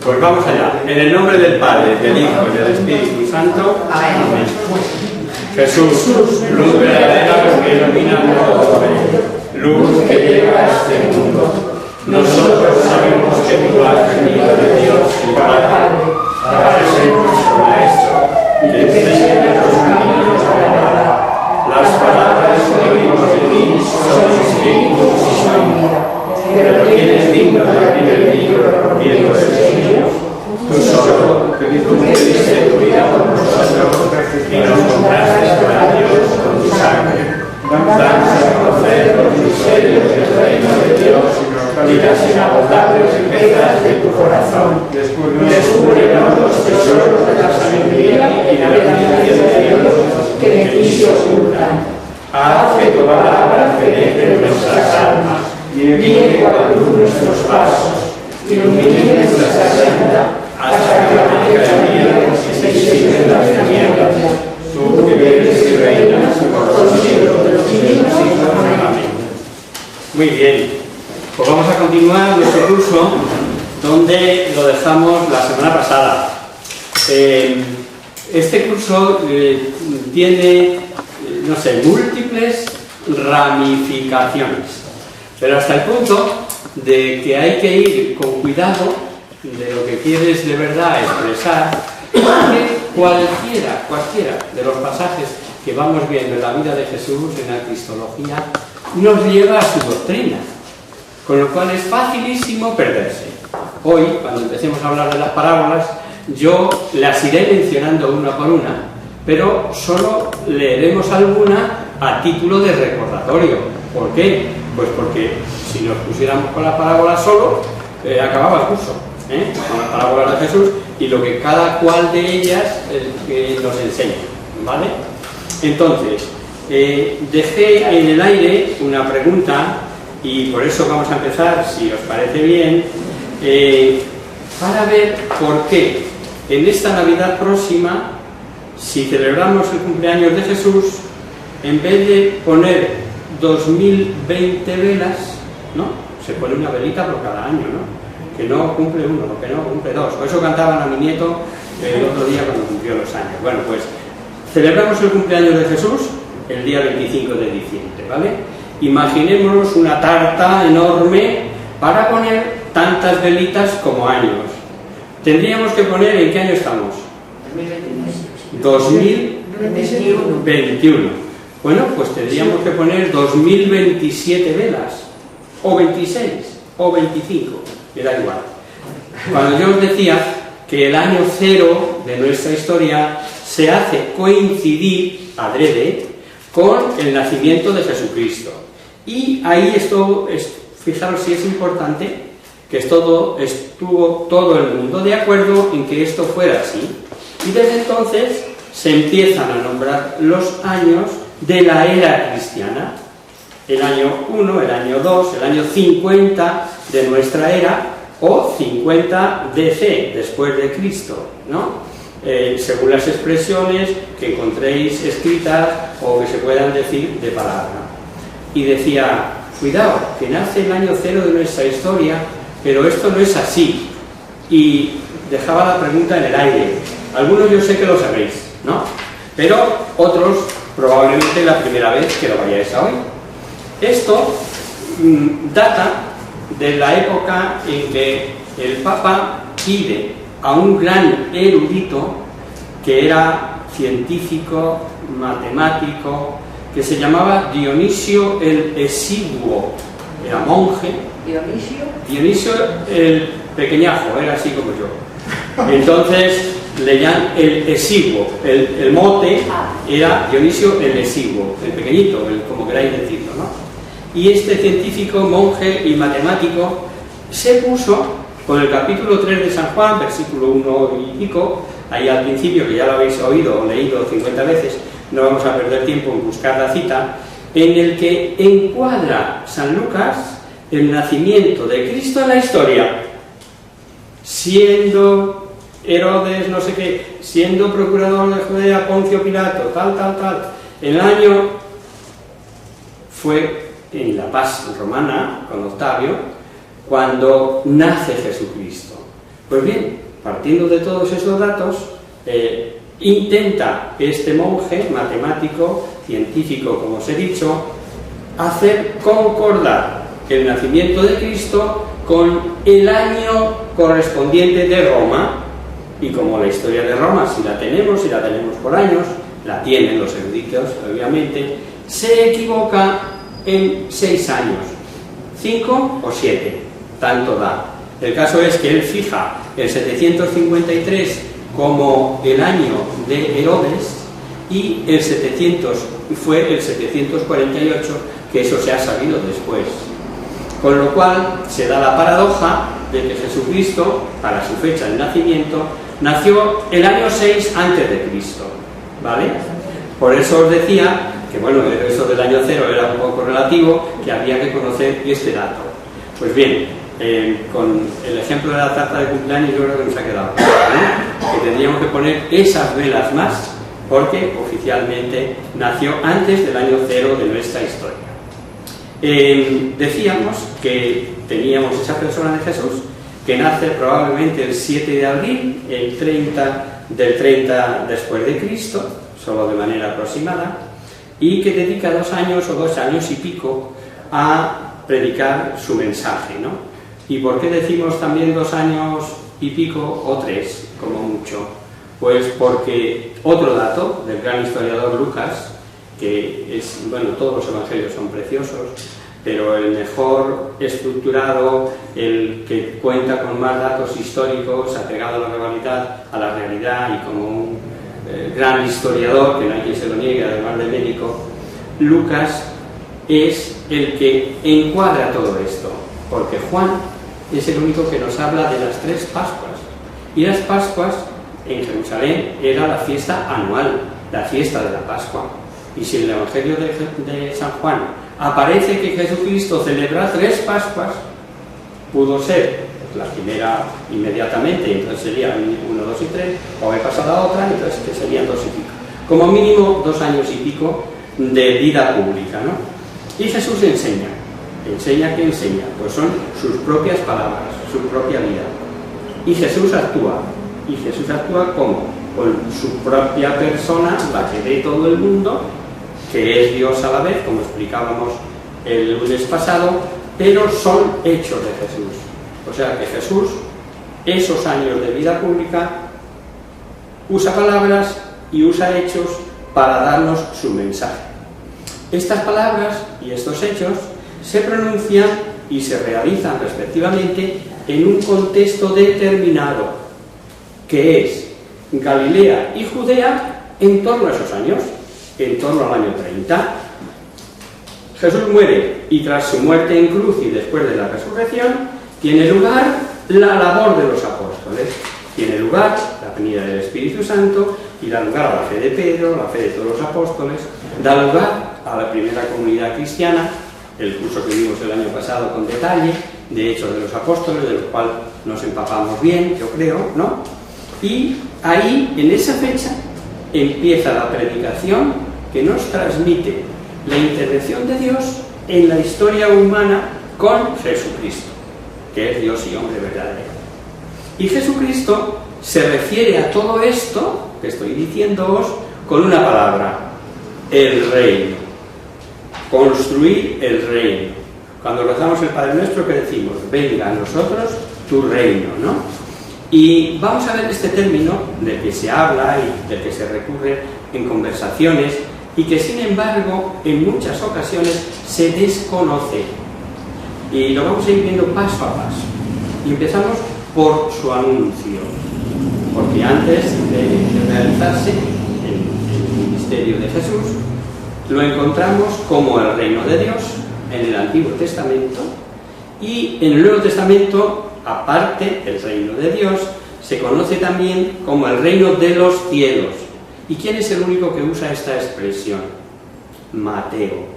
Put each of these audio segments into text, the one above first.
Pues vamos allá. En el nombre del Padre, del Hijo y del Espíritu Santo. Amén. Jesús, luz verdadera que ilumina todo, luz que llega a este mundo. Nosotros sabemos que tú has venido de Dios y Padre, para ser nuestro Maestro y que enseñe los caminos de la verdad. Las palabras que oímos de ti son espíritu y son vida. Pero ¿quién es digno de abrir el libro rompiendo el sello? Tú solo, que tú me diste tu vida por nosotros y nos compraste para Dios con tu sangre. Danos a conocer los misterios del reino de Dios y las inagotables riquezas de tu corazón. Descúbrenos los tesoros de la sabiduría y de la ciencia de Dios que de ti se ocultan. Haz que tu palabra penetre en nuestras almas, guíe con luz nuestros pasos, ilumine nuestra senda, hasta que la mayoría se disipe en las tinieblas. Tú que vives y reinas por los siglos de los siglos. Amén. Muy bien, pues vamos a continuar nuestro curso donde lo dejamos la semana pasada. Este curso tiene, no sé, múltiples ramificaciones, pero hasta el punto de que hay que ir con cuidado de lo que quieres de verdad expresar, porque cualquiera de los pasajes que vamos viendo en la vida de Jesús, en la cristología, nos lleva a su doctrina, con lo cual es facilísimo perderse. Hoy, cuando empecemos a hablar de las parábolas, yo las iré mencionando una por una, pero solo leeremos alguna a título de recordatorio. ¿Por qué? Pues porque si nos pusiéramos con las parábolas solo, acababa el curso, con las parábolas de Jesús y lo que cada cual de ellas nos enseña, ¿vale? Entonces, dejé en el aire una pregunta y por eso vamos a empezar, si os parece bien, para ver por qué en esta Navidad próxima, si celebramos el cumpleaños de Jesús, en vez de poner 2020 velas, ¿no? Se pone una velita por cada año, ¿no? Que no cumple uno, que no cumple dos. O eso cantaban a mi nieto el otro día cuando cumplió los años. Bueno, pues celebramos el cumpleaños de Jesús el día 25 de diciembre, ¿vale? Imaginémonos una tarta enorme para poner tantas velitas como años. Tendríamos que poner, ¿en qué año estamos? 2021. Bueno, pues tendríamos que poner 2027 velas, o 26, o 25, me da igual. Cuando yo os decía que el año cero de nuestra historia se hace coincidir, adrede, con el nacimiento de Jesucristo. Y ahí fijaros si es importante, que estuvo todo el mundo de acuerdo en que esto fuera así. Y desde entonces se empiezan a nombrar los años de la era cristiana. El año 1, el año 2, el año 50 de nuestra era, o 50 DC, después de Cristo, ¿no? Según las expresiones que encontréis escritas o que se puedan decir de palabra. Y decía, cuidado, que nace el año cero de nuestra historia, pero esto no es así. Y dejaba la pregunta en el aire. Algunos yo sé que lo sabéis, ¿no? Pero otros probablemente la primera vez que lo vayáis a oír. Esto data de la época en que el Papa pide a un gran erudito que era científico, matemático, que se llamaba Dionisio el Exiguo, era monje. Dionisio el pequeñajo, era así como yo. Entonces le llaman el Exiguo, el mote era Dionisio el Exiguo, el pequeñito, como queráis decirlo, ¿no? Y este científico, monje y matemático se puso con el capítulo 3 de San Juan, versículo 1 y pico, ahí al principio, que ya lo habéis oído o leído 50 veces, no vamos a perder tiempo en buscar la cita, en el que encuadra San Lucas el nacimiento de Cristo en la historia, siendo Herodes, no sé qué, siendo procurador de Judea, Poncio Pilato, tal. El año fue en la paz romana, con Octavio, cuando nace Jesucristo. Pues bien, partiendo de todos esos datos, intenta este monje, matemático, científico, como os he dicho, hacer concordar el nacimiento de Cristo con el año correspondiente de Roma. Y como la historia de Roma, si la tenemos por años, la tienen los eruditos, obviamente, se equivoca en 6 años, 5 o 7, tanto da. El caso es que él fija el 753 como el año de Herodes y el 700 fue el 748, que eso se ha sabido después. Con lo cual se da la paradoja de que Jesucristo, para su fecha de nacimiento, nació el año 6 antes de Cristo, ¿vale? Por eso os decía que, bueno, eso del año 0 era un poco relativo, que había que conocer este dato. Pues bien, con el ejemplo de la tarta de cumpleaños yo creo que nos ha quedado claro, ¿no? Que tendríamos que poner esas velas más, porque oficialmente nació antes del año 0 de nuestra historia. Decíamos que teníamos esa persona de Jesús que nace probablemente el 7 de abril, el 30 después de Cristo, solo de manera aproximada, y que dedica 2 años o 2 años y pico a predicar su mensaje, ¿no? ¿Y por qué decimos también 2 años y pico o 3, como mucho? Pues porque otro dato del gran historiador Lucas, que es, bueno, todos los evangelios son preciosos, pero el mejor estructurado, el que cuenta con más datos históricos, apegado a la realidad y como un gran historiador, que no hay quien se lo niegue, además de médico, Lucas es el que encuadra todo esto, porque Juan es el único que nos habla de las 3 Pascuas, y las Pascuas en Jerusalén era la fiesta anual, la fiesta de la Pascua. Y si en el Evangelio de San Juan aparece que Jesucristo celebra 3 Pascuas, pudo ser la primera inmediatamente, entonces sería 1, 2 y 3, o haber pasado a otra, entonces que serían 2 y pico. Como mínimo 2 años y pico de vida pública, ¿no? Y Jesús enseña. ¿Enseña qué enseña? Pues son sus propias palabras, su propia vida. Y Jesús actúa. ¿Y Jesús actúa cómo? Con su propia persona, la que ve todo el mundo, que es Dios a la vez, como explicábamos el lunes pasado, pero son hechos de Jesús. O sea que Jesús, esos años de vida pública, usa palabras y usa hechos para darnos su mensaje. Estas palabras y estos hechos se pronuncian y se realizan respectivamente en un contexto determinado, que es Galilea y Judea en torno a esos años, en torno al año 30. Jesús muere y tras su muerte en cruz y después de la resurrección tiene lugar la labor de los apóstoles, tiene lugar la venida del Espíritu Santo y da lugar a la fe de Pedro, la fe de todos los apóstoles, da lugar a la primera comunidad cristiana, el curso que vimos el año pasado con detalle, de Hechos de los Apóstoles, de los cuales nos empapamos bien, yo creo, ¿no? Y ahí, en esa fecha, empieza la predicación que nos transmite la intervención de Dios en la historia humana con Jesucristo, que es Dios y hombre verdadero. Y Jesucristo se refiere a todo esto que estoy diciéndoos con una palabra: el reino. Construir el reino. Cuando rezamos el Padre Nuestro, ¿qué decimos? Venga a nosotros tu reino, ¿no? Y vamos a ver este término del que se habla y del que se recurre en conversaciones y que sin embargo en muchas ocasiones se desconoce. Y lo vamos a ir viendo paso a paso. Y empezamos por su anuncio, porque antes de realizarse el ministerio de Jesús, lo encontramos como el reino de Dios en el Antiguo Testamento, y en el Nuevo Testamento, aparte del reino de Dios, se conoce también como el reino de los cielos. ¿Y quién es el único que usa esta expresión? Mateo.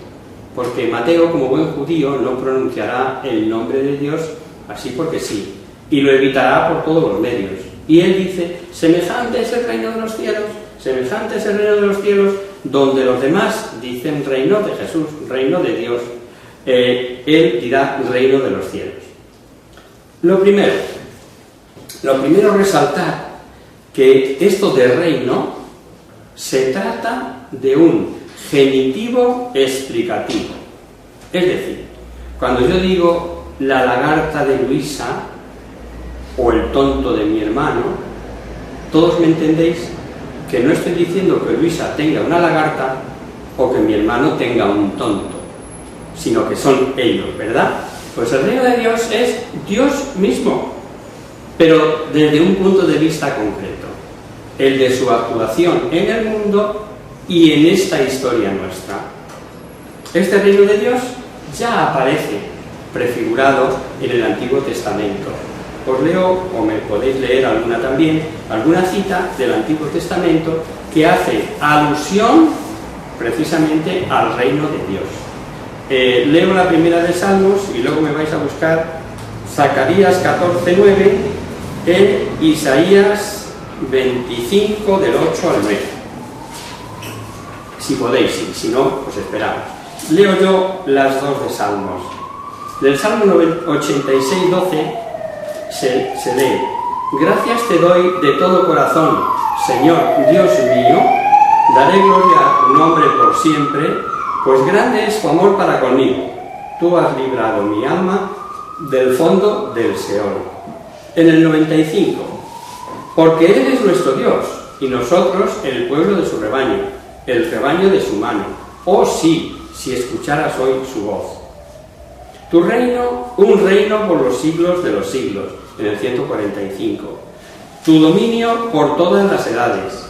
Porque Mateo, como buen judío, no pronunciará el nombre de Dios así porque sí, y lo evitará por todos los medios. Y él dice: semejante es el reino de los cielos, semejante es el reino de los cielos, donde los demás dicen reino de Jesús, reino de Dios. Él dirá reino de los cielos. Lo primero, Lo primero, resaltar que esto de reino se trata de un genitivo explicativo. Es decir, cuando yo digo la lagarta de Luisa o el tonto de mi hermano, todos me entendéis que no estoy diciendo que Luisa tenga una lagarta o que mi hermano tenga un tonto, sino que son ellos, ¿verdad? Pues el reino de Dios es Dios mismo, pero desde un punto de vista concreto, el de su actuación en el mundo y en esta historia nuestra. Este reino de Dios ya aparece prefigurado en el Antiguo Testamento. Os leo, o me podéis leer alguna también, alguna cita del Antiguo Testamento que hace alusión precisamente al reino de Dios. Leo la primera de Salmos y luego me vais a buscar Zacarías 14:9 e Isaías 25 del 8 al 9. Si podéis, si no, pues esperamos. Leo yo las dos de Salmos. Del Salmo 86:12 se lee: gracias te doy de todo corazón, Señor Dios mío, daré gloria a tu nombre por siempre, pues grande es tu amor para conmigo. Tú has librado mi alma del fondo del Seol. En el 95, porque Él es nuestro Dios, y nosotros el pueblo de su rebaño, el rebaño de su mano. Oh sí, si escucharas hoy su voz. Tu reino, un reino por los siglos de los siglos, en el 145. Tu dominio por todas las edades.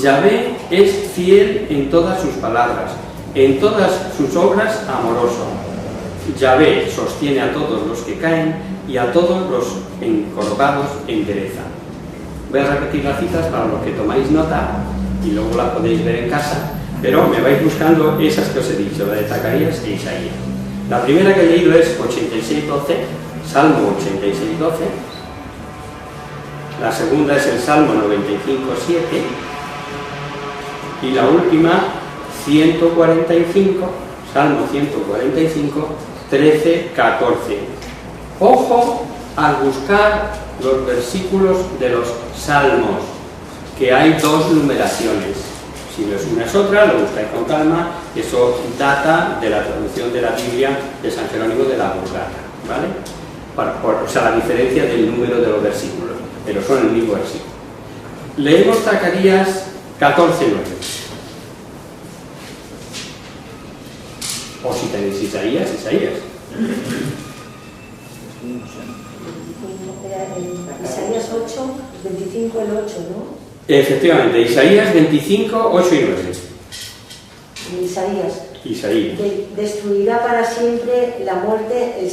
Yahvé es fiel en todas sus palabras, en todas sus obras amoroso. Yahvé sostiene a todos los que caen y a todos los encorvados endereza. Voy a repetir las citas para los que tomáis nota y luego las podéis ver en casa, pero me vais buscando esas que os he dicho, la de Zacarías e Isaías. La primera que he leído es 86:12, Salmo 86:12. La segunda es el Salmo 95:7. Y la última, 145, Salmo 145, 13, 14. Ojo al buscar los versículos de los Salmos, que hay dos numeraciones. Si no es una es otra, lo buscáis con calma. Eso data de la traducción de la Biblia de San Jerónimo de la Vulgata, ¿vale? O sea, la diferencia del número de los versículos, pero son el mismo versículo. Leemos Zacarías 14:9. O si tenéis Isaías. Isaías 8, 25 el 8, ¿no? Efectivamente, Isaías 25, 8 y 9. Isaías. Destruirá para siempre la muerte,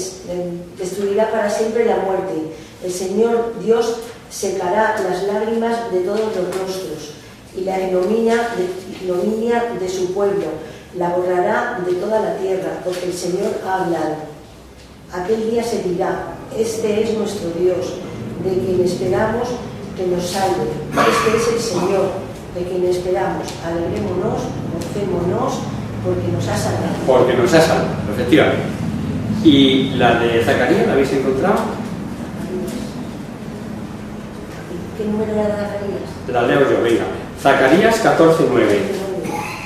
destruirá para siempre la muerte. El Señor Dios secará las lágrimas de todos los rostros y la ignominia de su pueblo la borrará de toda la tierra, porque el Señor ha hablado. Aquel día se dirá: este es nuestro Dios, de quien esperamos que nos salve. Este es el Señor, de quien esperamos. Alegrémonos, gocémonos, porque nos ha salvado. Porque nos ha salvado, efectivamente. ¿Y la de Zacarías la habéis encontrado? ¿Qué número era de Zacarías? La leo yo, venga. Zacarías 14:9.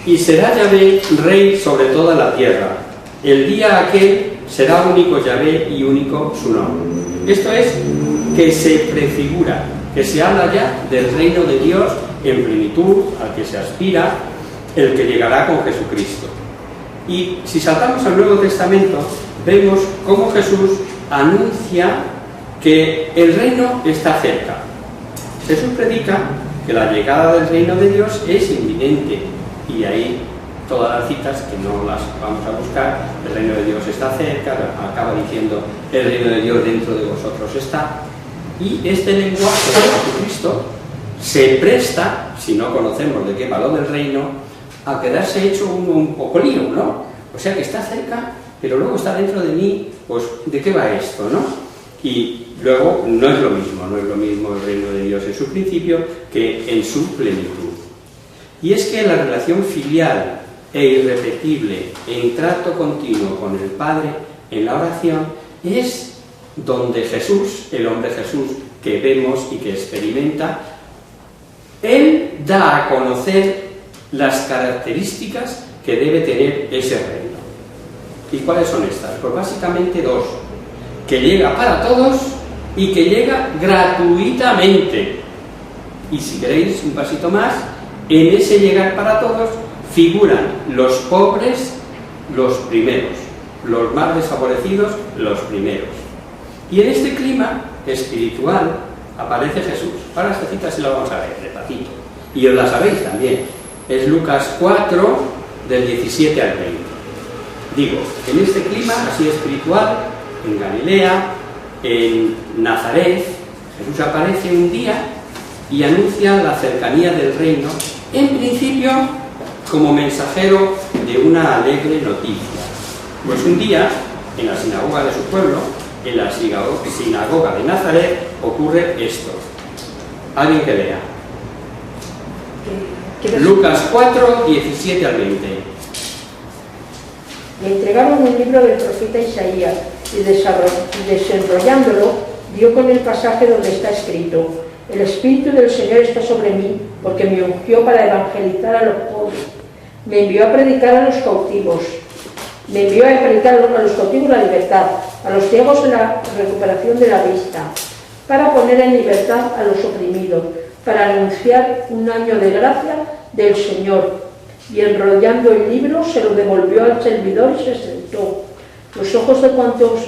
Y será Yahvé rey sobre toda la tierra. El día aquel será único Yahvé y único su nombre. Esto es que se prefigura, que se habla ya del reino de Dios en plenitud, al que se aspira, el que llegará con Jesucristo. Y si saltamos al Nuevo Testamento, vemos cómo Jesús anuncia que el reino está cerca. Jesús predica que la llegada del reino de Dios es inminente, y ahí todas las citas, que no las vamos a buscar, el reino de Dios está cerca, acaba diciendo el reino de Dios dentro de vosotros está. Y este lenguaje de Jesucristo se presta, si no conocemos de qué va lo del reino, a quedarse hecho un poco lío, ¿no? O sea que está cerca, pero luego está dentro de mí, pues ¿de qué va esto, no? Y luego no es lo mismo el reino de Dios en su principio que en su plenitud. Y es que la relación filial e irrepetible en trato continuo con el Padre en la oración es donde Jesús, el hombre Jesús, que vemos y que experimenta, Él da a conocer las características que debe tener ese reino. ¿Y cuáles son estas? Pues básicamente dos: que llega para todos y que llega gratuitamente. Y si queréis un pasito más, en ese llegar para todos figuran los pobres los primeros, los más desfavorecidos los primeros. Y en este clima espiritual aparece Jesús. Ahora esta cita sí la vamos a ver, despacito. Y os la sabéis también. Es Lucas 4, del 17 al 20. Digo, en este clima así espiritual, en Galilea, en Nazaret, Jesús aparece un día y anuncia la cercanía del reino, en principio como mensajero de una alegre noticia. Pues un día, en la sinagoga de su pueblo, en la sinagoga de Nazaret, ocurre esto. Alguien que lea. Lucas 4, 17 al 20. Le entregaron un libro del profeta Isaías y desenrollándolo dio con el pasaje donde está escrito: el Espíritu del Señor está sobre mí, porque me ungió para evangelizar a los pobres, me envió a predicar a los cautivos, me envió a predicar a los cautivos la libertad, a los ciegos la recuperación de la vista, para poner en libertad a los oprimidos, para anunciar un año de gracia del Señor. Y enrollando el libro se lo devolvió al servidor y se sentó. Los ojos de cuantos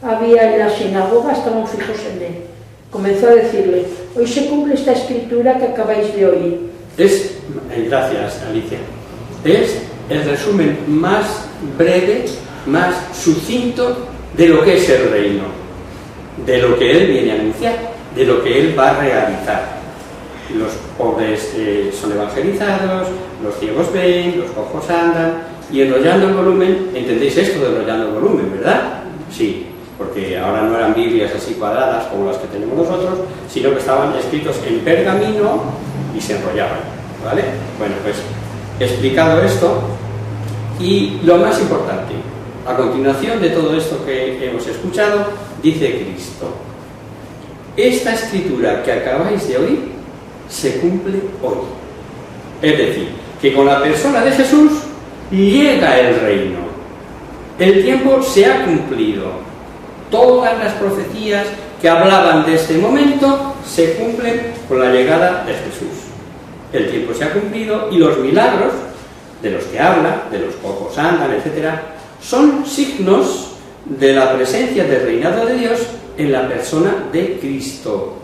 había en la sinagoga estaban fijos en él. Comenzó a decirle: hoy se cumple esta escritura que acabáis de oír. Gracias, Alicia. Es el resumen más breve, más sucinto de lo que es el reino, de lo que Él viene a anunciar, de lo que Él va a realizar. Los pobres son evangelizados, los ciegos ven, los cojos andan, y enrollando el volumen, ¿entendéis esto de enrollando el volumen, verdad? Sí, porque ahora no eran Biblias así cuadradas como las que tenemos nosotros, sino que estaban escritos en pergamino y se enrollaban, ¿vale? Bueno, pues explicado esto, y lo más importante, a continuación de todo esto que hemos escuchado, dice Cristo: esta escritura que acabáis de oír se cumple hoy. Es decir, que con la persona de Jesús llega el reino. El tiempo se ha cumplido. Todas las profecías que hablaban de este momento se cumplen con la llegada de Jesús. El tiempo se ha cumplido y los milagros de los que habla, de los cojos andan, etc., son signos de la presencia del reinado de Dios en la persona de Cristo.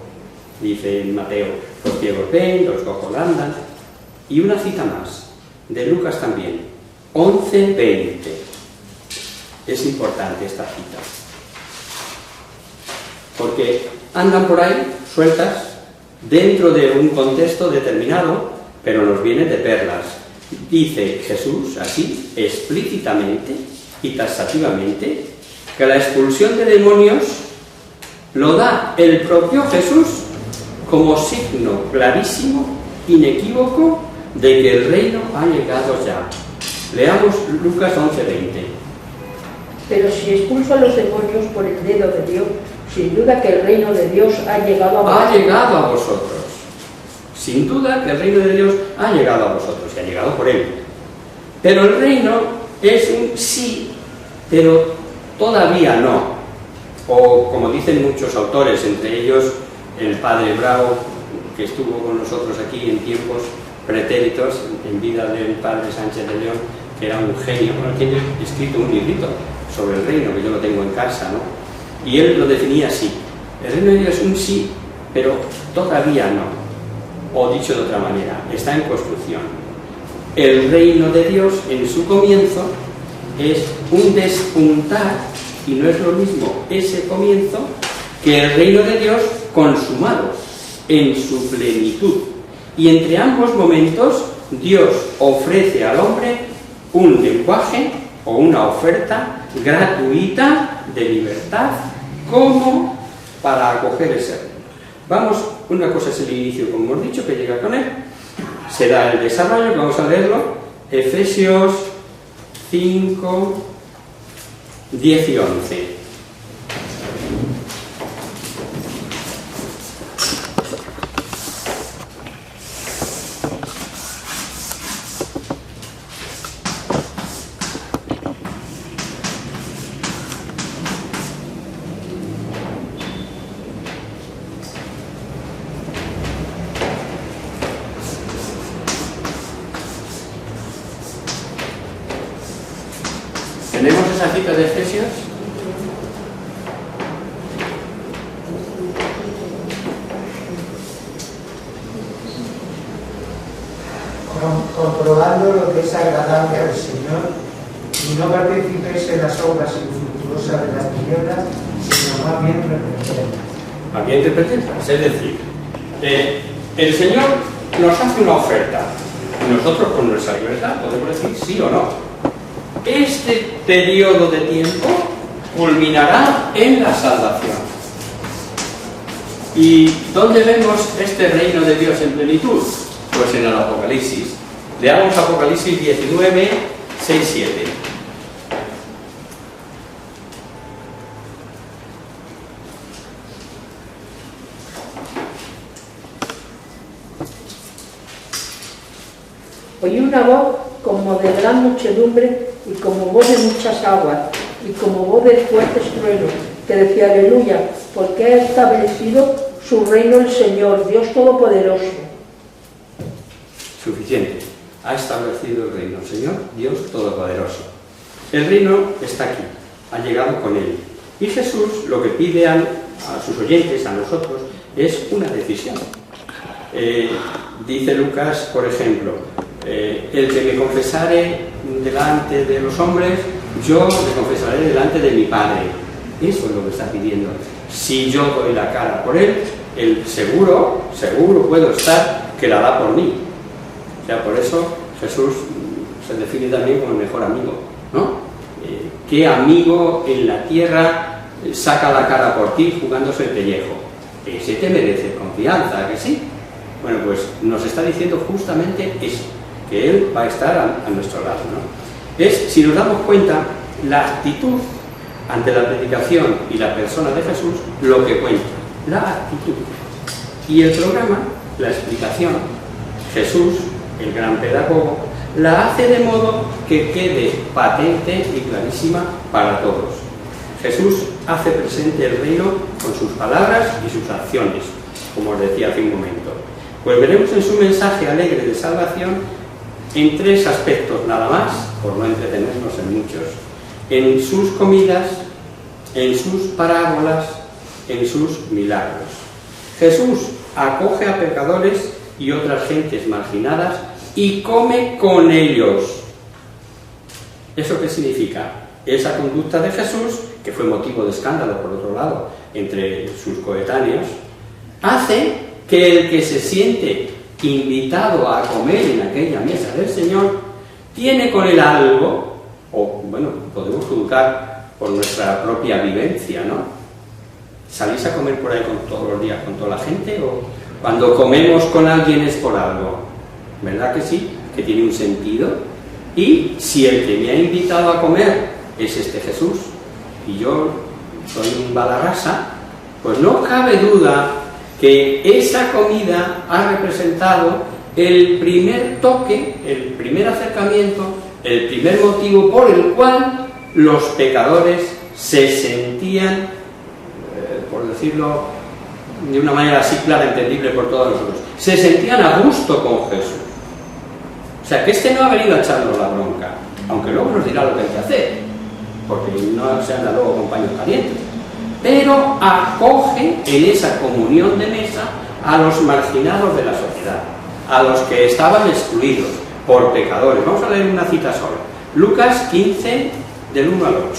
Dice en Mateo: los ciegos ven, los cojos andan. Y una cita más, de Lucas también, 11:20. Es importante esta cita, porque andan por ahí sueltas dentro de un contexto determinado, pero nos viene de perlas. Dice Jesús así, explícitamente y taxativamente, que la expulsión de demonios lo da el propio Jesús como signo clarísimo, inequívoco, de que el reino ha llegado ya. Leamos Lucas 11:20. Pero si expulso a los demonios por el dedo de Dios, sin duda que el reino de Dios ha llegado a vosotros. Ha llegado a vosotros. Sin duda que el reino de Dios ha llegado a vosotros, y ha llegado por Él. Pero el reino es un sí, pero todavía no. O como dicen muchos autores, entre ellos el padre Bravo, que estuvo con nosotros aquí en tiempos pretéritos, en vida del padre Sánchez de León, que era un genio, bueno, tiene escrito un librito sobre el reino, que yo lo tengo en casa, ¿no? Y él lo definía así: el reino de Dios es un sí, pero todavía no. O dicho de otra manera, está en construcción. El reino de Dios, en su comienzo, es un despuntar, y no es lo mismo ese comienzo que el reino de Dios consumado en su plenitud. Y entre ambos momentos Dios ofrece al hombre un lenguaje o una oferta gratuita de libertad como para acoger ese reino. Vamos, una cosa es el inicio, como hemos dicho, que llega con él, se da el desarrollo, vamos a leerlo, Efesios 5, 10 y 11. cita de Efesios? Comprobando lo que es agradable al Señor, y no participéis en las obras infructuosas de las tinieblas, sino más bien reprenderlas. Más bien reprenderlas. Es decir, el Señor nos hace una oferta y nosotros con nuestra libertad podemos decir sí o no. Este periodo de tiempo culminará en la salvación. ¿Y dónde vemos este reino de Dios en plenitud? Pues en el Apocalipsis. Leamos Apocalipsis 19, 6, 7. Oí una voz como de gran muchedumbre y como voz de muchas aguas y como voz de fuertes truenos, que decía: Aleluya, porque ha establecido su reino el Señor, Dios Todopoderoso. Suficiente. Ha establecido el reino, Señor, Dios Todopoderoso. El reino está aquí, ha llegado con él. Y Jesús lo que pide a sus oyentes, a nosotros, es una decisión. Dice Lucas, por ejemplo, el que me confesare delante de los hombres, yo le confesaré delante de mi Padre. Eso es lo que está pidiendo. Si yo doy la cara por él seguro puedo estar que la da por mí. O sea, por eso Jesús se define también como el mejor amigo, ¿no? ¿Qué amigo en la tierra saca la cara por ti jugándose el pellejo? Ese te merece confianza, ¿a que sí? Bueno, pues nos está diciendo justamente eso, que Él va a estar a nuestro lado, ¿no? Es, si nos damos cuenta, la actitud ante la predicación y la persona de Jesús lo que cuenta, la actitud. Y el programa, la explicación, Jesús, el gran pedagogo, la hace de modo que quede patente y clarísima para todos. Jesús hace presente el reino con sus palabras y sus acciones, como os decía hace un momento. Pues veremos en su mensaje alegre de salvación en 3 aspectos nada más, por no entretenernos en muchos: en sus comidas, en sus parábolas, en sus milagros. Jesús acoge a pecadores y otras gentes marginadas y come con ellos. ¿Eso qué significa? Esa conducta de Jesús, que fue motivo de escándalo, por otro lado, entre sus coetáneos, hace que el que se siente invitado a comer en aquella mesa del Señor tiene con él algo, o bueno, podemos juzgar por nuestra propia vivencia, ¿no? ¿Salís a comer por ahí todos los días con toda la gente? ¿O cuando comemos con alguien es por algo? ¿Verdad que sí? Que tiene un sentido. Y si el que me ha invitado a comer es este Jesús y yo soy un balarrasa, pues no cabe duda que esa comida ha representado el primer toque, el primer acercamiento, el primer motivo por el cual los pecadores se sentían, por decirlo de una manera así clara, entendible por todos nosotros, se sentían a gusto con Jesús. O sea, que este no ha venido a echarnos la bronca, aunque luego nos dirá lo que hay que hacer, porque no se anda luego con paños calientes, pero acoge en esa comunión de mesa a los marginados de la sociedad, a los que estaban excluidos por pecadores. Vamos a leer una cita sola. Lucas 15, del 1 al 8.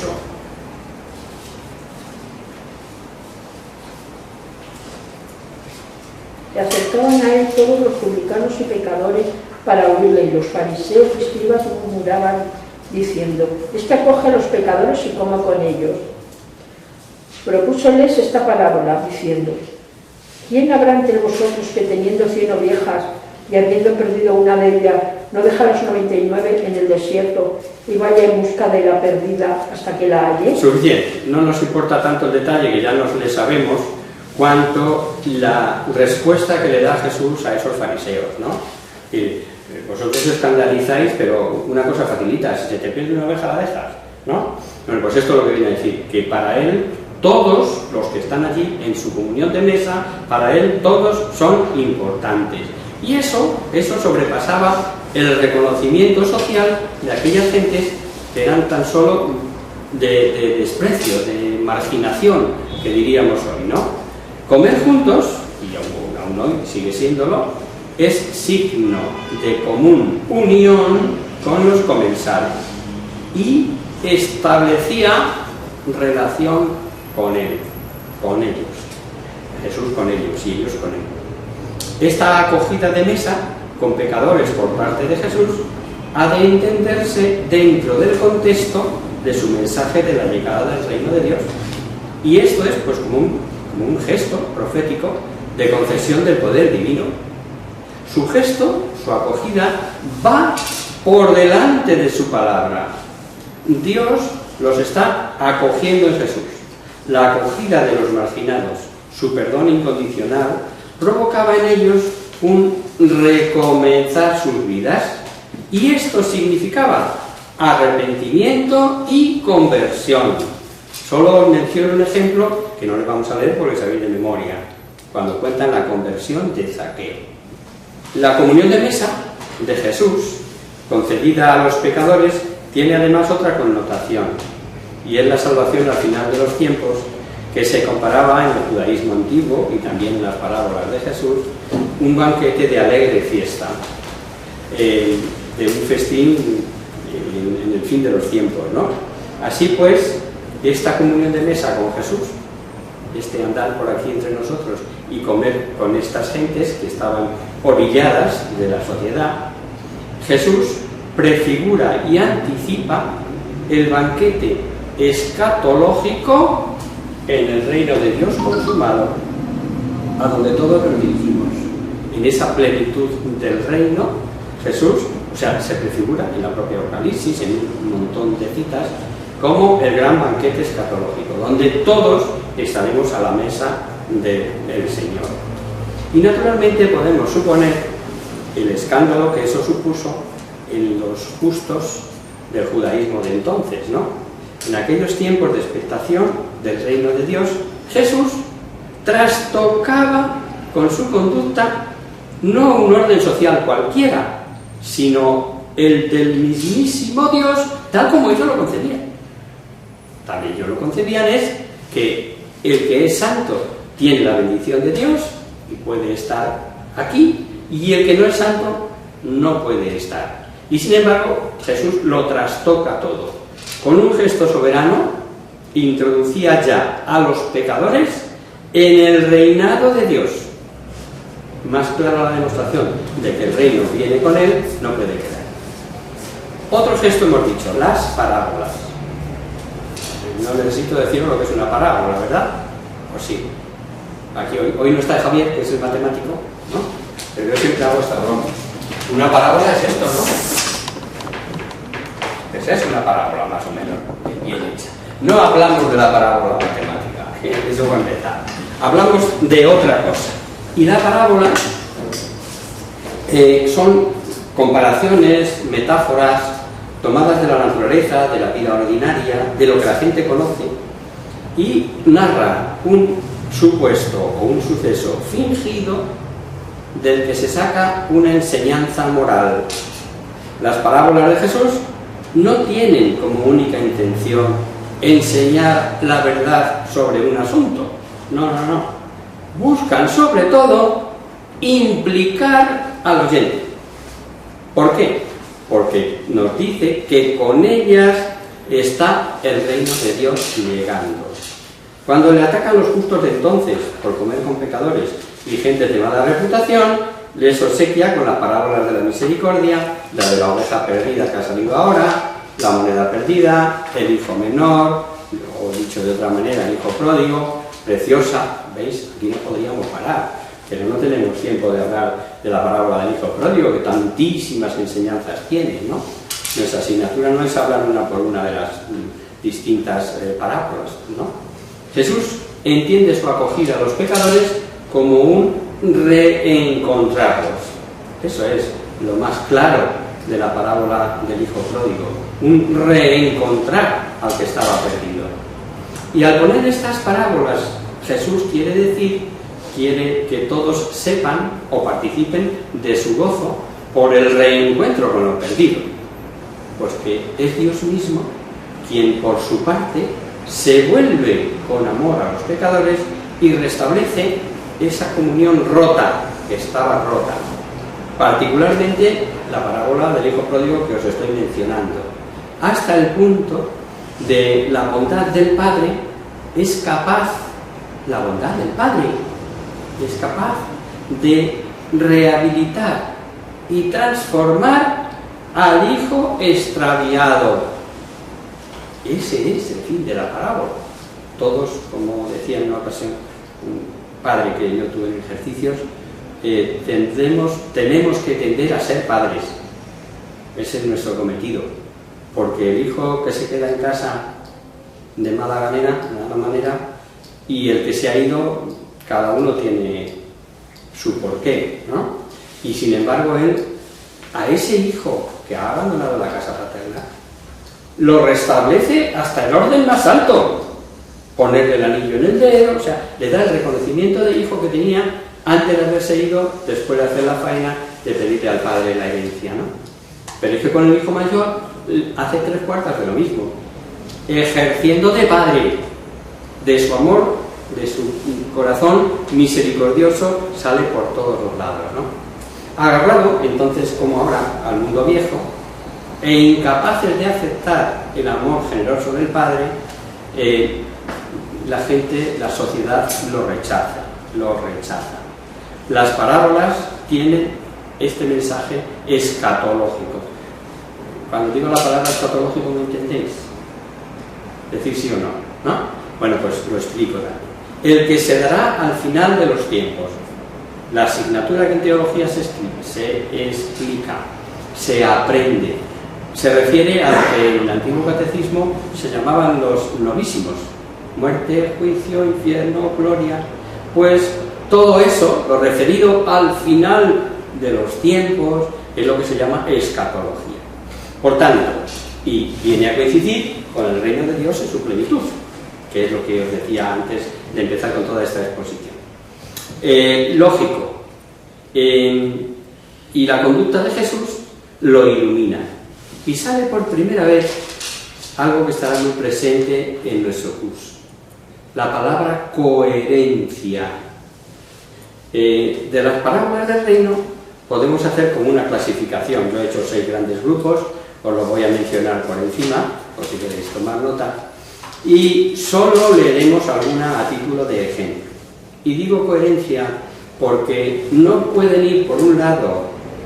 Se acercaban a él todos los publicanos y pecadores para oírle, y los fariseos y escribas murmuraban diciendo: este acoge a los pecadores y coma con ellos. Propúsoles esta parábola diciendo: ¿quién habrá entre vosotros que teniendo 100 ovejas y habiendo perdido una de ellas, no deja las 99 en el desierto y vaya en busca de la perdida hasta que la halle? Suficiente. No nos importa tanto el detalle, que ya nos le sabemos, cuanto la respuesta que le da Jesús a esos fariseos, ¿no? Y vosotros escandalizáis, pero una cosa facilita: si se te pierde una oveja, la dejas, ¿no? Bueno, pues esto es lo que viene a decir, que para él todos los que están allí en su comunión de mesa, para él todos son importantes. Y eso sobrepasaba el reconocimiento social de aquellas gentes que eran tan solo de desprecio, de marginación, que diríamos hoy, ¿no? Comer juntos, y aún hoy sigue siéndolo, es signo de común unión con los comensales y establecía relación con él, con ellos, Jesús con ellos y ellos con él. Esta acogida de mesa con pecadores por parte de Jesús ha de entenderse dentro del contexto de su mensaje de la llegada del reino de Dios. Y esto es pues como un gesto profético de concesión del poder divino. Su gesto, su acogida, va por delante de su palabra. Dios los está acogiendo en Jesús. La acogida de los marginados, su perdón incondicional, provocaba en ellos un recomenzar sus vidas, y esto significaba arrepentimiento y conversión. Solo os menciono un ejemplo que no les vamos a leer porque sabéis de memoria, cuando cuentan la conversión de Zaqueo. La comunión de mesa de Jesús, concedida a los pecadores, tiene además otra connotación, y es la salvación al final de los tiempos, que se comparaba en el judaísmo antiguo y también en las parábolas de Jesús, un banquete de alegre fiesta, de un festín en el fin de los tiempos, ¿no? Así pues, esta comunión de mesa con Jesús, este andar por aquí entre nosotros y comer con estas gentes que estaban orilladas de la sociedad, Jesús prefigura y anticipa el banquete escatológico en el reino de Dios consumado, a donde todos nos dirigimos. En esa plenitud del reino, Jesús, se prefigura en la propia Apocalipsis, en un montón de citas, como el gran banquete escatológico, donde todos estaremos a la mesa del Señor. Y naturalmente podemos suponer el escándalo que eso supuso en los justos del judaísmo de entonces, ¿no? En aquellos tiempos de expectación del reino de Dios, Jesús trastocaba con su conducta no un orden social cualquiera, sino el del mismísimo Dios, tal como ellos lo concebían. Tal como ellos lo concebían es que el que es santo tiene la bendición de Dios y puede estar aquí, y el que no es santo no puede estar. Y sin embargo, Jesús lo trastoca todo. Con un gesto soberano, introducía ya a los pecadores en el reinado de Dios. Más clara la demostración de que el reino viene con él, no puede quedar. Otro gesto hemos dicho, las parábolas. No necesito deciros lo que es una parábola, ¿verdad? Pues sí. Aquí hoy no está Javier, que es el matemático, ¿no? Pero yo siempre hago esta broma. Una parábola es esto, ¿no? Esa es una parábola, más o menos, bien hecha. No hablamos de la parábola matemática, eso va a empezar. Hablamos de otra cosa. Y la parábola son comparaciones, metáforas, tomadas de la naturaleza, de la vida ordinaria, de lo que la gente conoce, y narra un supuesto o un suceso fingido del que se saca una enseñanza moral. Las parábolas de Jesús no tienen como única intención enseñar la verdad sobre un asunto. No. Buscan sobre todo implicar al oyente. ¿Por qué? Porque nos dice que con ellas está el reino de Dios llegando. Cuando le atacan los justos de entonces por comer con pecadores y gente de mala reputación, les obsequia con las parábolas de la misericordia, la de la oveja perdida que ha salido ahora, la moneda perdida, el hijo menor, o dicho de otra manera, el hijo pródigo, preciosa. ¿Veis? Aquí no podríamos parar, pero no tenemos tiempo de hablar de la parábola del hijo pródigo, que tantísimas enseñanzas tiene, ¿no? Nuestra asignatura no es hablar una por una de las distintas parábolas, ¿no? Jesús entiende su acogida a los pecadores como un reencontrarlos. Eso es lo más claro de la parábola del hijo pródigo, un reencontrar al que estaba perdido. Y al poner estas parábolas, Jesús quiere que todos sepan o participen de su gozo por el reencuentro con lo perdido, pues que es Dios mismo quien por su parte se vuelve con amor a los pecadores y restablece esa comunión rota, que estaba rota. Particularmente la parábola del hijo pródigo que os estoy mencionando, hasta el punto de la bondad del Padre. Es capaz, la bondad del Padre es capaz de rehabilitar y transformar al hijo extraviado. Ese es el fin de la parábola. Todos, como decía en una ocasión un padre que yo tuve en ejercicios, tenemos que tender a ser padres. Ese es nuestro cometido, porque el hijo que se queda en casa de mala manera, y el que se ha ido, cada uno tiene su porqué, ¿no? Y sin embargo él, a ese hijo que ha abandonado la casa paterna, lo restablece hasta el orden más alto. Ponerle el anillo en el dedo, o sea, le da el reconocimiento de hijo que tenía antes de haberse ido, después de hacer la faena, de pedirle al padre la herencia, ¿no? Pero es que con el hijo mayor hace 3/4 de lo mismo, ejerciendo de padre, de su amor, de su corazón misericordioso, sale por todos los lados, ¿no? Agarrado, entonces, como ahora, al mundo viejo, e incapaces de aceptar el amor generoso del Padre, la gente, la sociedad lo rechaza. Las parábolas tienen este mensaje escatológico. Cuando digo la palabra escatológico, ¿me entendéis? Decir sí o no, ¿no? Bueno, pues lo explico también. El que se dará al final de los tiempos. La asignatura que en teología se explica, se aprende. Se refiere a lo que en el antiguo catecismo se llamaban los novísimos: muerte, juicio, infierno, gloria. Pues todo eso, lo referido al final de los tiempos, es lo que se llama escatología. Por tanto, y viene a coincidir con el reino de Dios en su plenitud, que es lo que os decía antes de empezar con toda esta exposición. Lógico. Y la conducta de Jesús lo ilumina. Y sale por primera vez algo que estará muy presente en nuestro curso: la palabra coherencia. De las parábolas del reino podemos hacer como una clasificación. Yo he hecho 6 grandes grupos, os los voy a mencionar por encima, por si queréis tomar nota, y solo leeremos alguna a título de ejemplo. Y digo coherencia porque no pueden ir por un lado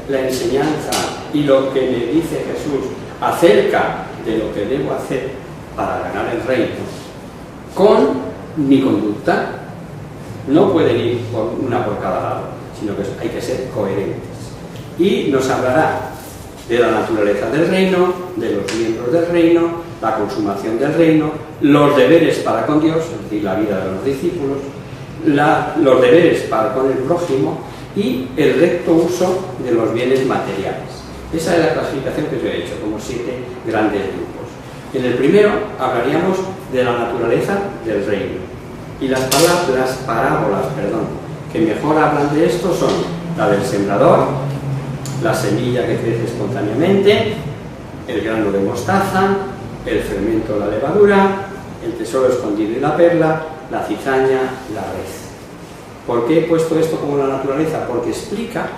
la enseñanza y lo que me dice Jesús acerca de lo que debo hacer para ganar el reino con mi conducta. No pueden ir una por cada lado, sino que hay que ser coherentes. Y nos hablará de la naturaleza del reino, de los miembros del reino, la consumación del reino, los deberes para con Dios, es decir, la vida de los discípulos, los deberes para con el prójimo y el recto uso de los bienes materiales. Esa es la clasificación que yo he hecho, como 7 grandes grupos. En el primero hablaríamos de la naturaleza del reino. Y las parábolas que mejor hablan de esto son la del sembrador, la semilla que crece espontáneamente, el grano de mostaza, el fermento, la levadura, el tesoro escondido y la perla, la cizaña, la red. ¿Por qué he puesto esto como la naturaleza? Porque explica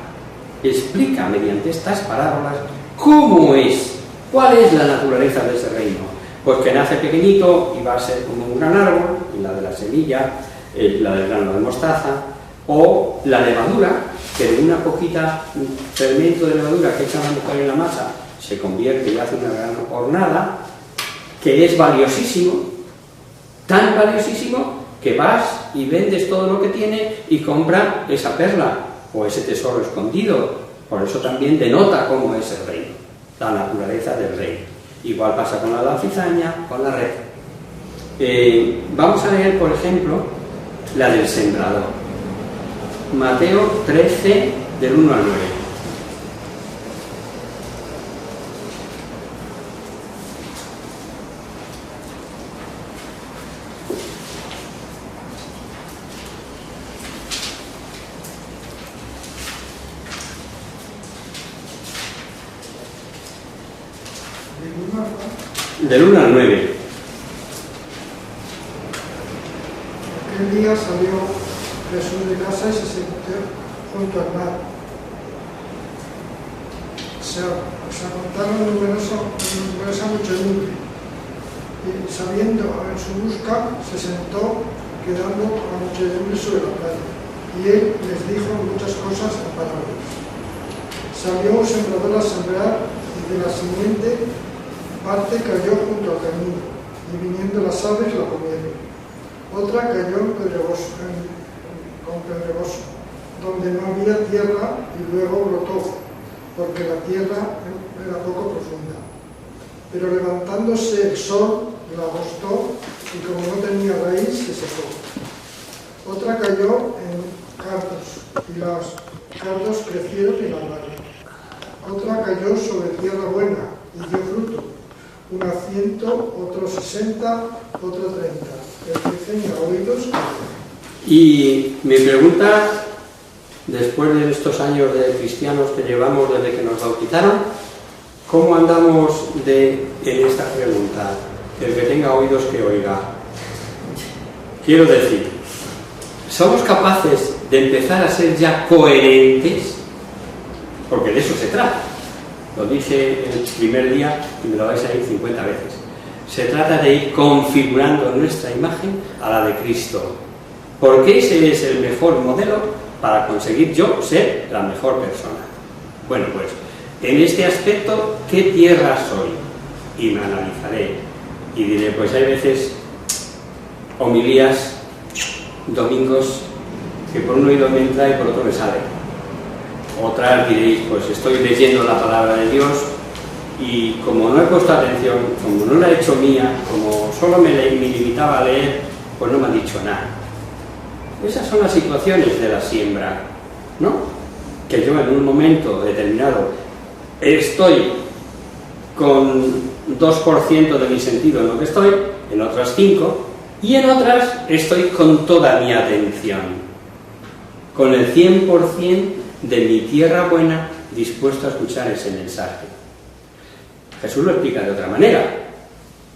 mediante estas parábolas cómo es, cuál es la naturaleza de ese reino. Pues que nace pequeñito y va a ser como un gran árbol, la de la semilla, la del grano de mostaza, o la levadura, que de una poquita fermento de levadura que echa la mujer en la masa se convierte y hace una gran hornada, que es valiosísimo, tan valiosísimo que vas y vendes todo lo que tiene y compra esa perla o ese tesoro escondido. Por eso también denota cómo es el reino, la naturaleza del reino. Igual pasa con la cizaña, con la red. Vamos a leer, por ejemplo, la del sembrador. Mateo 13, del 1 al 9. Del 1 al 9. Aquel día salió Jesús de casa y se sentó junto al mar. Se acontaron numerosa muchedumbre, y sabiendo en su busca, se sentó, quedando con la muchedumbre sobre la playa. Y él les dijo muchas cosas en parábolas. Salió un sembrador a sembrar, y de la simiente parte cayó junto al camino, y viniendo las aves la comieron. Otra cayó con pedregoso, donde no había tierra, y luego brotó, porque la tierra era poco profunda. Pero levantándose el sol, la agostó, y como no tenía raíz, se secó. Otra cayó en cardos, y los cardos crecieron y la largaron. Otra cayó sobre tierra buena, y dio fruto, una 100, otro 60, otro 30. El que tenga oídos, Y mi pregunta, después de estos años de cristianos que llevamos desde que nos bautizaron, ¿cómo andamos en esta pregunta? El que tenga oídos que oiga. Quiero decir, ¿somos capaces de empezar a ser ya coherentes? Porque de eso se trata. Lo dije el primer día y me lo vais a ir 50 veces. Se trata de ir configurando nuestra imagen a la de Cristo. Porque ese es el mejor modelo para conseguir yo ser la mejor persona. Bueno, pues, en este aspecto, ¿qué tierra soy? Y me analizaré. Y diré, pues hay veces homilías, domingos, que por un oído me entra y por otro me sale. Otras diréis, pues estoy leyendo la palabra de Dios y como no he puesto atención, como no la he hecho mía, como solo me limitaba a leer, pues no me ha dicho nada. Esas son las situaciones de la siembra, ¿no? Que yo en un momento determinado estoy con 2% de mi sentido en lo que estoy, en otras 5%, y en otras estoy con toda mi atención, con el 100% de mi tierra buena dispuesto a escuchar ese mensaje. Jesús lo explica de otra manera,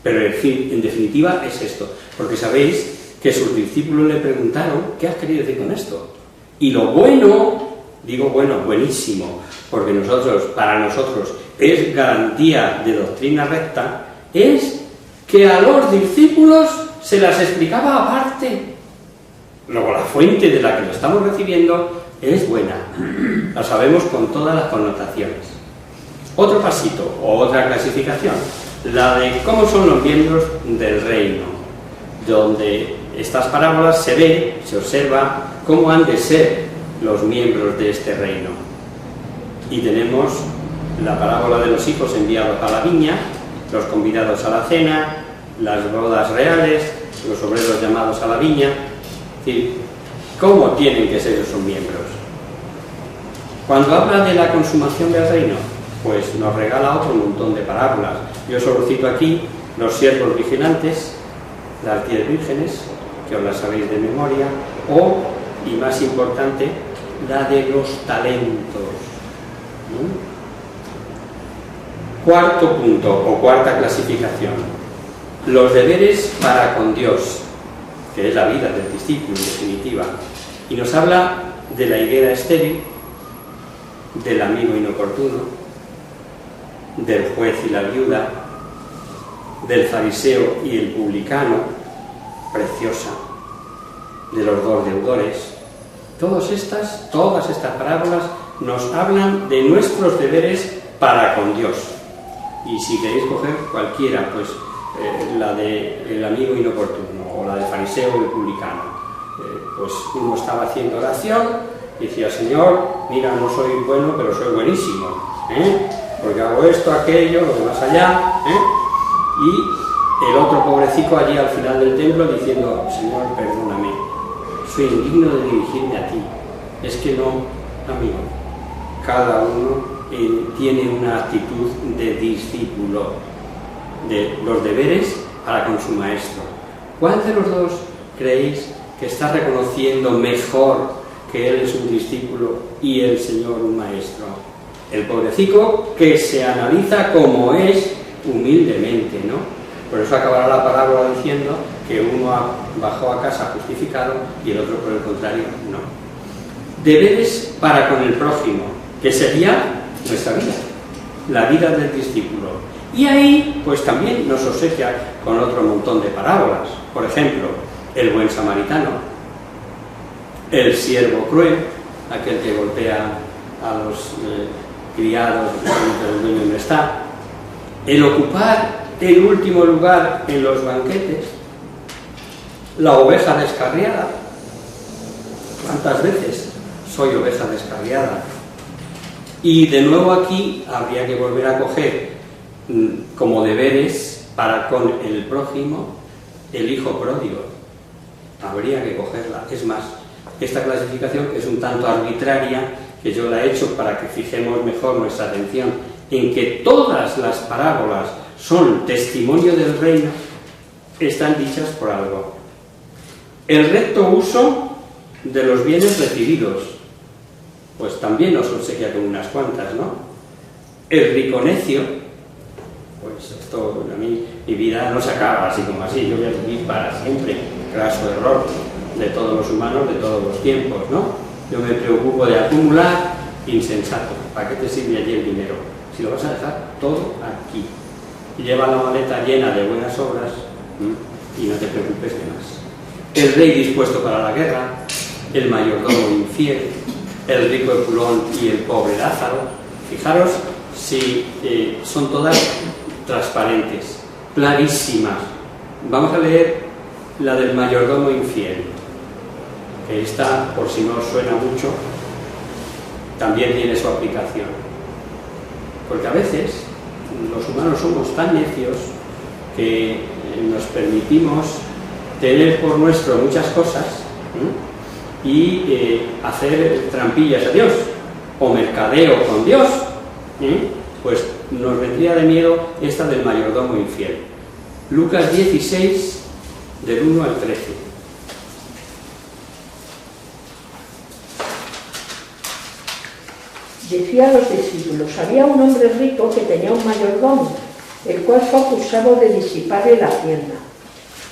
pero en definitiva es esto, porque sabéis que sus discípulos le preguntaron, ¿qué has querido decir con esto? Y lo bueno, digo bueno, buenísimo, porque para nosotros es garantía de doctrina recta, es que a los discípulos se las explicaba aparte. Luego la fuente de la que lo estamos recibiendo es buena, la sabemos con todas las connotaciones. Otro pasito, o otra clasificación, la de cómo son los miembros del reino, donde estas parábolas se observa cómo han de ser los miembros de este reino. Y tenemos la parábola de los hijos enviados a la viña, los convidados a la cena, las bodas reales, los obreros llamados a la viña. Es decir, ¿cómo tienen que ser esos miembros? Cuando habla de la consumación del reino, pues nos regala otro montón de parábolas. Yo solo cito aquí los siervos vigilantes, las 10 vírgenes, que os las sabéis de memoria, o, y más importante, la de los talentos. Cuarto punto, o cuarta clasificación, los deberes para con Dios, que es la vida del discípulo en definitiva, y nos habla de la higuera estéril, del amigo inoportuno, del juez y la viuda, del fariseo y el publicano, preciosa, de los 2 deudores. Todas estas parábolas nos hablan de nuestros deberes para con Dios. Y si queréis coger cualquiera, pues la del amigo inoportuno o la del fariseo o el publicano, pues uno estaba haciendo oración y decía, Señor, mira, no soy bueno, pero soy buenísimo, porque hago esto, aquello, lo demás allá, y el otro pobrecito allí al final del templo diciendo, Señor, perdóname, soy indigno de dirigirme a ti. Es que no, amigo, cada uno tiene una actitud de discípulo, de los deberes para con su maestro. ¿Cuál de los dos creéis que está reconociendo mejor que él es un discípulo y el Señor un maestro? El pobrecito que se analiza como es humildemente, ¿no? Por eso acabará la parábola diciendo que uno bajó a casa justificado y el otro, por el contrario, no. Deberes para con el prójimo, que sería nuestra vida, la vida del discípulo. Y ahí, pues también nos obsequia con otro montón de parábolas. Por ejemplo, el buen samaritano, el siervo cruel, aquel que golpea a los criados cuando el dueño no está, el ocupar el último lugar en los banquetes, la oveja descarriada. ¿Cuántas veces soy oveja descarriada? Y de nuevo aquí habría que volver a coger como deberes para con el prójimo el hijo pródigo. Habría que cogerla. Es más, esta clasificación, que es un tanto arbitraria, que yo la he hecho para que fijemos mejor nuestra atención en que todas las parábolas son testimonio del reino, están dichas por algo. El recto uso de los bienes recibidos, pues también nos obsequia con unas cuantas, ¿no? El rico necio, pues esto, a mí, mi vida no se acaba así como así, yo voy a vivir para siempre, craso error de todos los humanos, de todos los tiempos, ¿no? Yo me preocupo de acumular, insensato. ¿Para qué te sirve allí el dinero? Si lo vas a dejar todo aquí. Lleva la maleta llena de buenas obras y no te preocupes de más. El rey dispuesto para la guerra, el mayordomo infiel, el rico Epulón y el pobre Lázaro. Fijaros si son todas transparentes, clarísimas. Vamos a leer la del mayordomo infiel, que esta, por si no os suena mucho, también tiene su aplicación. Porque a veces los humanos somos tan necios que nos permitimos tener por nuestro muchas cosas y hacer trampillas a Dios o mercadeo con Dios. Pues nos vendría de miedo esta del mayordomo infiel. Lucas 16, del 1 al 13. Decía a los discípulos: había un hombre rico que tenía un mayordomo, el cual fue acusado de disiparle la hacienda.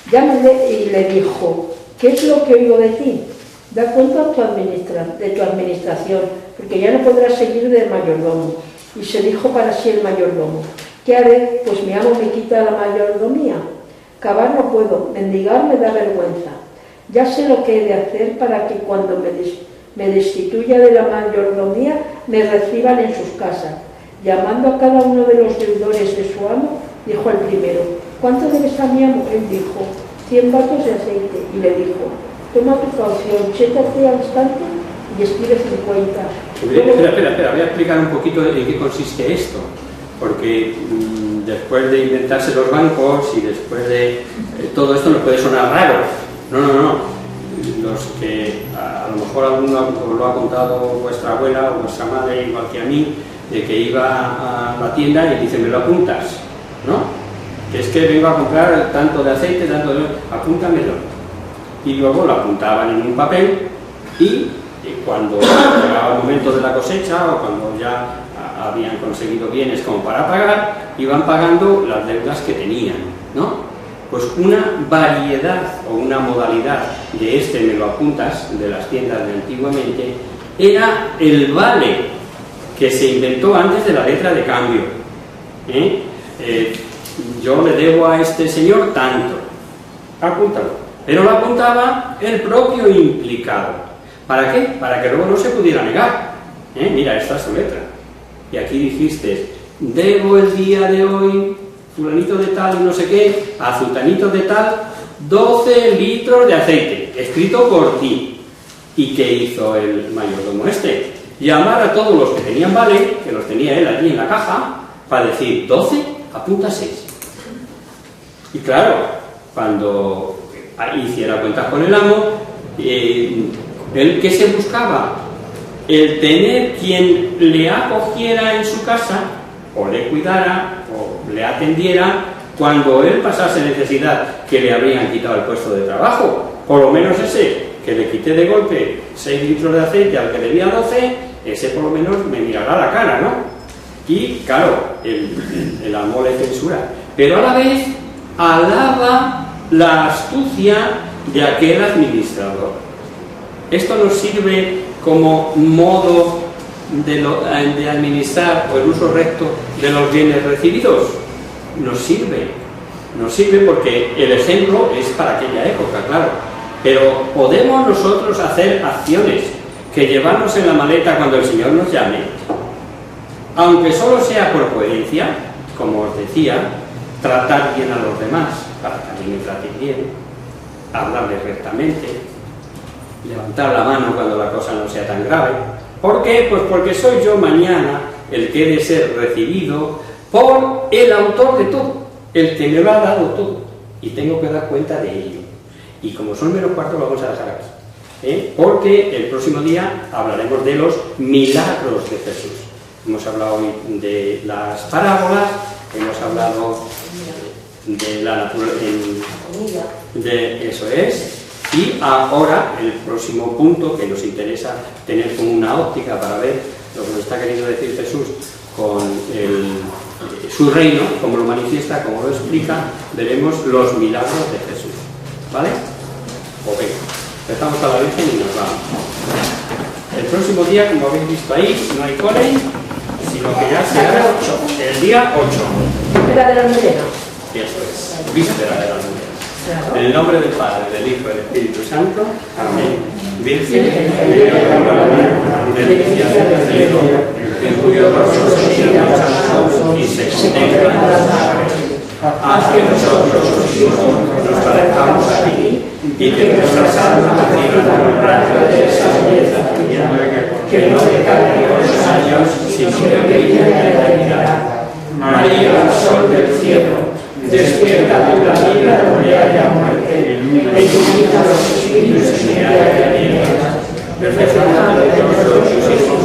Llámale y le dijo: ¿qué es lo que oigo de ti? Da cuenta de tu administración, porque ya no podrás seguir de mayordomo. Y se dijo para sí el mayordomo: ¿qué haré? Pues mi amo me quita la mayordomía. Cavar no puedo, mendigar me da vergüenza. Ya sé lo que he de hacer para que cuando me destituya de la mayordomía me reciban en sus casas. Llamando a cada uno de los deudores de su amo, dijo al primero: ¿cuánto debes a mi amo? Él dijo: 100 batos de aceite. Y le dijo: toma tu caución, chétate al instante y escribe 50. Espera, voy a explicar un poquito en qué consiste esto, porque después de inventarse los bancos y después de todo esto nos puede sonar raro. No. Los que a lo mejor alguno os lo ha contado vuestra abuela o vuestra madre, igual que a mí, de que iba a la tienda y dice: me lo apuntas, ¿no? Que es que vengo a comprar tanto de aceite, tanto de... apúntamelo. Y luego lo apuntaban en un papel y cuando llegaba el momento de la cosecha o cuando ya habían conseguido bienes como para pagar, iban pagando las deudas que tenían, ¿no? Pues una variedad o una modalidad de este me lo apuntas de las tiendas de antiguamente era el vale, que se inventó antes de la letra de cambio. Yo le debo a este señor tanto, apúntalo, pero lo apuntaba el propio implicado. ¿Para qué? Para que luego no se pudiera negar. Mira, esta es su letra. Y aquí dijiste: debo el día de hoy, fulanito de tal y no sé qué, a zutanito de tal, 12 litros de aceite, escrito por ti. ¿Y qué hizo el mayordomo este? Llamar a todos los que tenían vale, que los tenía él allí en la caja, para decir: 12, apunta 6. Y claro, cuando hiciera cuentas con el amo, ¿él qué se buscaba? El tener quien le acogiera en su casa, o le cuidara, o le atendiera, cuando él pasase necesidad, que le habrían quitado el puesto de trabajo. Por lo menos ese, que le quité de golpe 6 litros de aceite al que debía 12, ese por lo menos me mirará la cara, ¿no? Y claro, el amo le censura. Pero a la vez alaba la astucia de aquel administrador. Esto nos sirve como modo de administrar o el uso recto de los bienes recibidos. Nos sirve porque el ejemplo es para aquella época, claro, pero podemos nosotros hacer acciones que llevarnos en la maleta cuando el Señor nos llame, aunque solo sea por coherencia, como os decía, tratar bien a los demás para que también me traten bien, hablarles rectamente, levantar la mano cuando la cosa no sea tan grave. ¿Por qué? Pues porque soy yo mañana el que he de ser recibido por el autor de todo, el que me lo ha dado todo, y tengo que dar cuenta de ello. Y como son menos cuarto, lo vamos a dejar aquí, porque el próximo día hablaremos de los milagros de Jesús. Hemos hablado hoy de las parábolas, hemos hablado de la naturaleza, de eso es, y ahora el próximo punto que nos interesa tener como una óptica para ver lo que nos está queriendo decir Jesús con su reino, como lo manifiesta, como lo explica, veremos los milagros de Jesús, ¿vale? Ok, empezamos a la Virgen y nos vamos. El próximo día, como habéis visto ahí, no hay cole, sino que ya será el día 8. Víspera de la Almudena. Eso es, víspera de la Almudena. En el nombre del Padre, del Hijo y del Espíritu Santo. Amén. Virgen, del cielo, en cuyo rostro se miran los ojos y se contemplan las aves. Haz que nosotros, tus hijos, nos parezcamos a ti y que nuestras almas reciban un rayo de esa belleza tuya, que no decaiga con los años, sino que brille en la eternidad. María, sol del cielo, despierta de la vida donde haya muerte, ilumina los espíritus en que haya tinieblas, perfeccionando de nosotros sus hijos,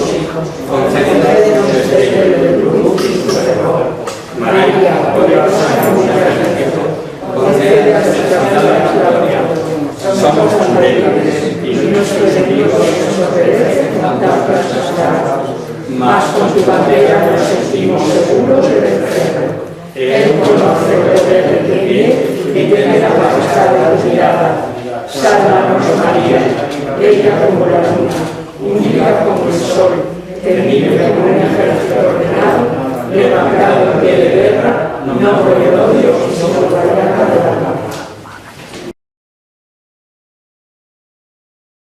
concédenos desde el luz y tu fervor. María, poderosa mujer del cielo, concede la esperanza de la gloria. Somos tan débiles y nuestros enemigos nos obedecen con tantas trabas, mas con tu bandera nos sentimos seguros del encierro. Él conoce el poder del pie y tiene la majestad de tu mirada. Sálvanos, María, bella como la luna, única como el sol, temible como un ejército ordenado, levantado en pie de guerra, no por el odio, sino por la